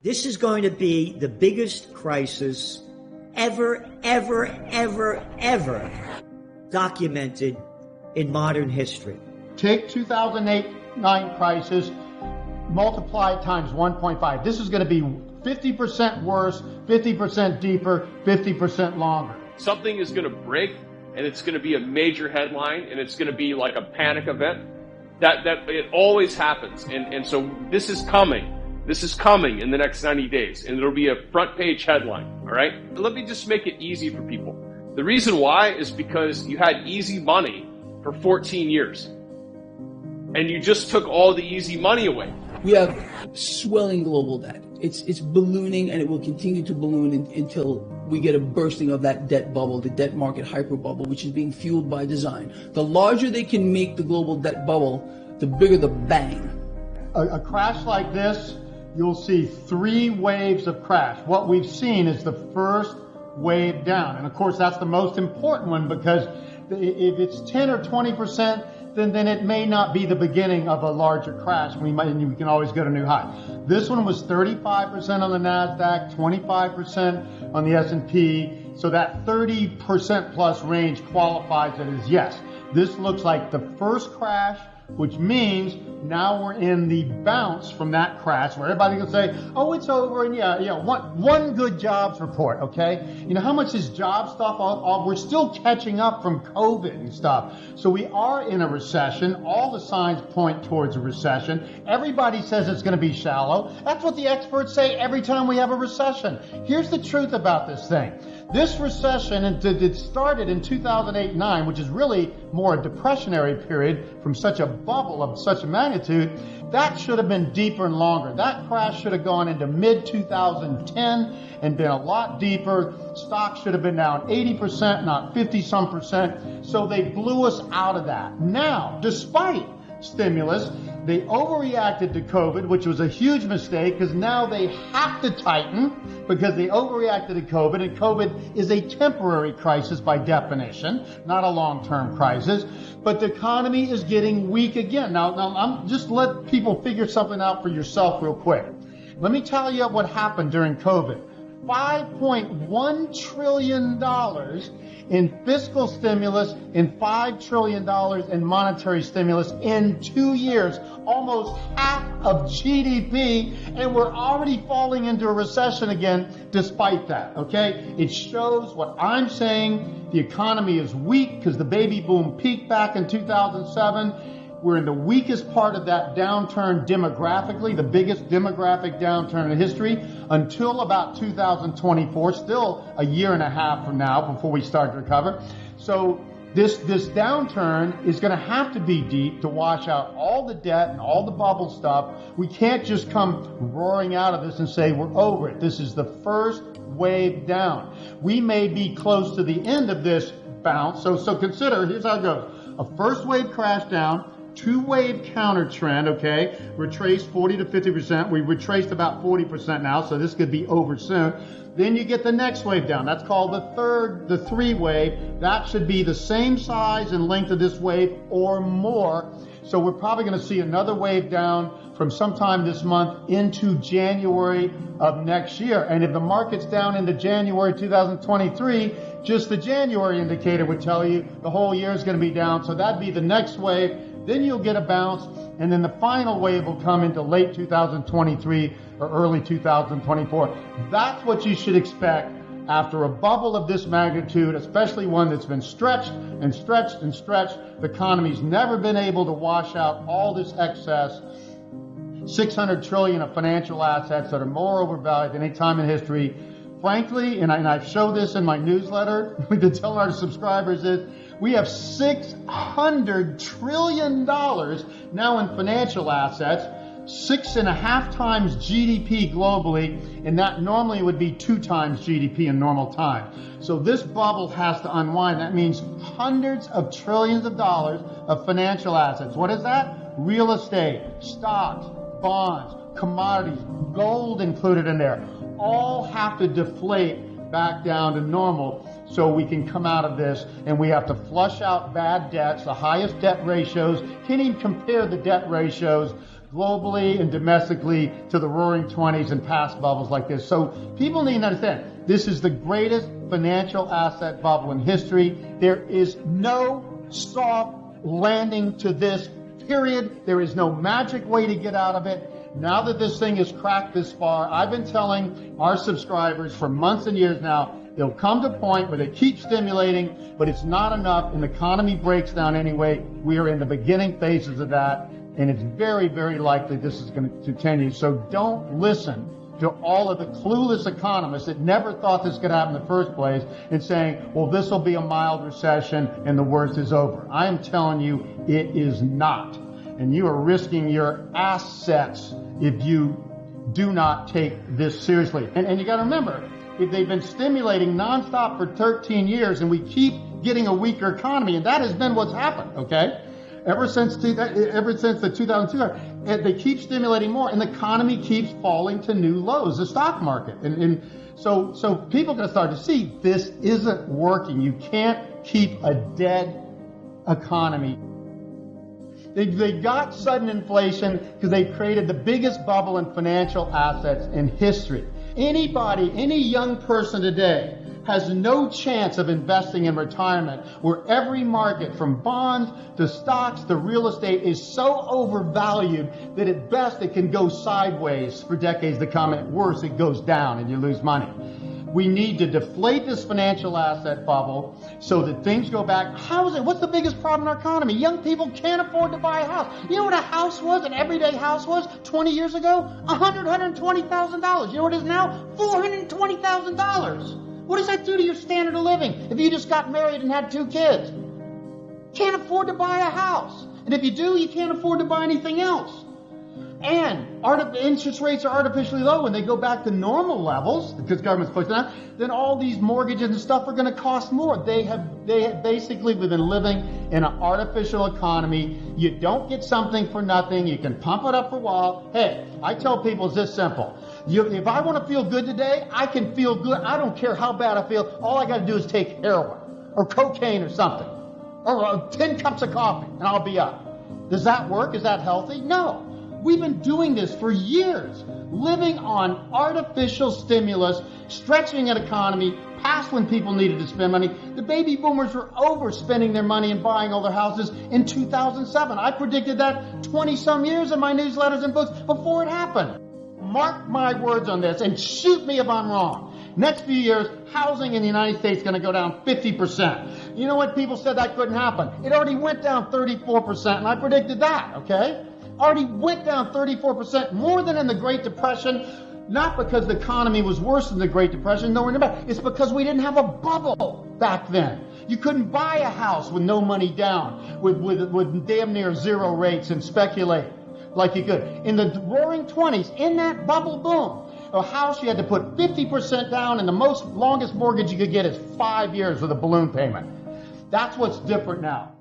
This is going to be the biggest crisis ever documented in modern history. Take 2008-9 crisis, multiply it times 1.5. This is going to be 50% worse, 50% deeper, 50% longer. Something is going to break, and it's going to be a major headline, and it's going to be like a panic event. That it always happens, and so this is coming. This is coming in the next 90 days, and it'll be a front page headline, all right? Let me just make it easy for people. The reason why is because you had easy money for 14 years, and you just took all the easy money away. We have swelling global debt. It's ballooning, and it will continue to balloon until we get a bursting of that debt bubble, the debt market hyper bubble, which is being fueled by design. The larger they can make the global debt bubble, the bigger the bang. A crash like this, you'll see 3 waves of crash. What we've seen is the first wave down. And of course, that's the most important one, because if it's 10 or 20%, then it may not be the beginning of a larger crash. We can always go to new high. This one was 35% on the NASDAQ, 25% on the S&P. So that 30% plus range qualifies it as yes. This looks like the first crash, which means now we're in the bounce from that crash where everybody can say, oh, it's over, and one good jobs report, okay? You know, how much is job stuff? We're still catching up from COVID and stuff. So we are in a recession. All the signs point towards a recession. Everybody says it's going to be shallow. That's what the experts say every time we have a recession. Here's the truth about this thing. This recession, it started in 2008-9, which is really more a depressionary period from such a bubble of such a magnitude. That should have been deeper and longer. That crash should have gone into mid-2010 and been a lot deeper. Stocks should have been down 80%, not 50-some%. So they blew us out of that. Now, despite stimulus, they overreacted to COVID, which was a huge mistake, because now they have to tighten because they overreacted to COVID, and COVID is a temporary crisis by definition, not a long-term crisis. But the economy is getting weak again. Now I'm just let people figure something out for yourself real quick. Let me tell you what happened during COVID. $5.1 trillion in fiscal stimulus and $5 trillion in monetary stimulus in 2 years, almost half of GDP, and we're already falling into a recession again despite that, okay? It shows what I'm saying. The economy is weak because the baby boom peaked back in 2007. We're in the weakest part of that downturn demographically, the biggest demographic downturn in history, until about 2024, still a year and a half from now before we start to recover. So this downturn is going to have to be deep to wash out all the debt and all the bubble stuff. We can't just come roaring out of this and say we're over it. This is the first wave down. We may be close to the end of this bounce. So consider, here's how it goes. A first wave crash down, 2-wave counter trend, okay? Retraced 40 to 50%. We retraced about 40% now, so this could be over soon. Then you get the next wave down. That's called the 3 wave. That should be the same size and length of this wave or more. So we're probably going to see another wave down from sometime this month into January of next year. And if the market's down into January 2023, just the January indicator would tell you the whole year is going to be down. So that'd be the next wave. Then you'll get a bounce, and then the final wave will come into late 2023 or early 2024. That's what you should expect after a bubble of this magnitude, especially one that's been stretched and stretched and stretched. The economy's never been able to wash out all this excess. $600 trillion of financial assets that are more overvalued than any time in history. Frankly, and I show this in my newsletter to tell our subscribers, is we have $600 trillion now in financial assets, 6.5 times GDP globally, and that normally would be 2 times GDP in normal time. So this bubble has to unwind. That means hundreds of trillions of dollars of financial assets. What is that? Real estate, stocks, bonds, commodities, gold included in there, all have to deflate back down to normal so we can come out of this. And we have to flush out bad debts, the highest debt ratios. Can't even compare the debt ratios globally and domestically to the roaring 20s and past bubbles like this. So people need to understand, this is the greatest financial asset bubble in history. There is no soft landing to this, period. There is no magic way to get out of it. Now that this thing is cracked this far, I've been telling our subscribers for months and years now, they'll come to a point where they keep stimulating, but it's not enough, and the economy breaks down anyway. We are in the beginning phases of that, and it's very, very likely this is going to continue. So don't listen to all of the clueless economists that never thought this could happen in the first place and saying, well, this will be a mild recession and the worst is over. I am telling you, it is not. And you are risking your assets if you do not take this seriously. And you got to remember, if they've been stimulating nonstop for 13 years and we keep getting a weaker economy, and that has been what's happened, okay? Ever since the 2002, they keep stimulating more, and the economy keeps falling to new lows, the stock market. And so people are going to start to see this isn't working. You can't keep a dead economy. They got sudden inflation because they created the biggest bubble in financial assets in history. Anybody, any young person today has no chance of investing in retirement where every market from bonds to stocks to real estate is so overvalued that at best it can go sideways for decades to come, and at worst it goes down and you lose money. We need to deflate this financial asset bubble so that things go back. What's the biggest problem in our economy? Young people can't afford to buy a house. You know what a house was, an everyday house was 20 years ago? $120,000. You know what it is now? $420,000. What does that do to your standard of living if you just got married and had 2 kids? Can't afford to buy a house. And if you do, you can't afford to buy anything else. And interest rates are artificially low when they go back to normal levels because government's pushing that. Then all these mortgages and stuff are going to cost more. They have basically been living in an artificial economy. You don't get something for nothing. You can pump it up for a while. Hey, I tell people it's this simple. If I want to feel good today, I can feel good. I don't care how bad I feel. All I got to do is take heroin or cocaine or something or 10 cups of coffee and I'll be up. Does that work? Is that healthy? No. We've been doing this for years, living on artificial stimulus, stretching an economy past when people needed to spend money. The baby boomers were overspending their money and buying all their houses in 2007. I predicted that 20-some years in my newsletters and books before it happened. Mark my words on this and shoot me if I'm wrong. Next few years, housing in the United States is going to go down 50%. You know what? People said that couldn't happen. It already went down 34%, and I predicted that, okay? Already went down 34%, more than in the Great Depression, not because the economy was worse than the Great Depression, nowhere near that. It's because we didn't have a bubble back then. You couldn't buy a house with no money down, with damn near zero rates and speculate like you could. In the roaring 20s, in that bubble boom, a house you had to put 50% down, and the longest mortgage you could get is 5 years with a balloon payment. That's what's different now.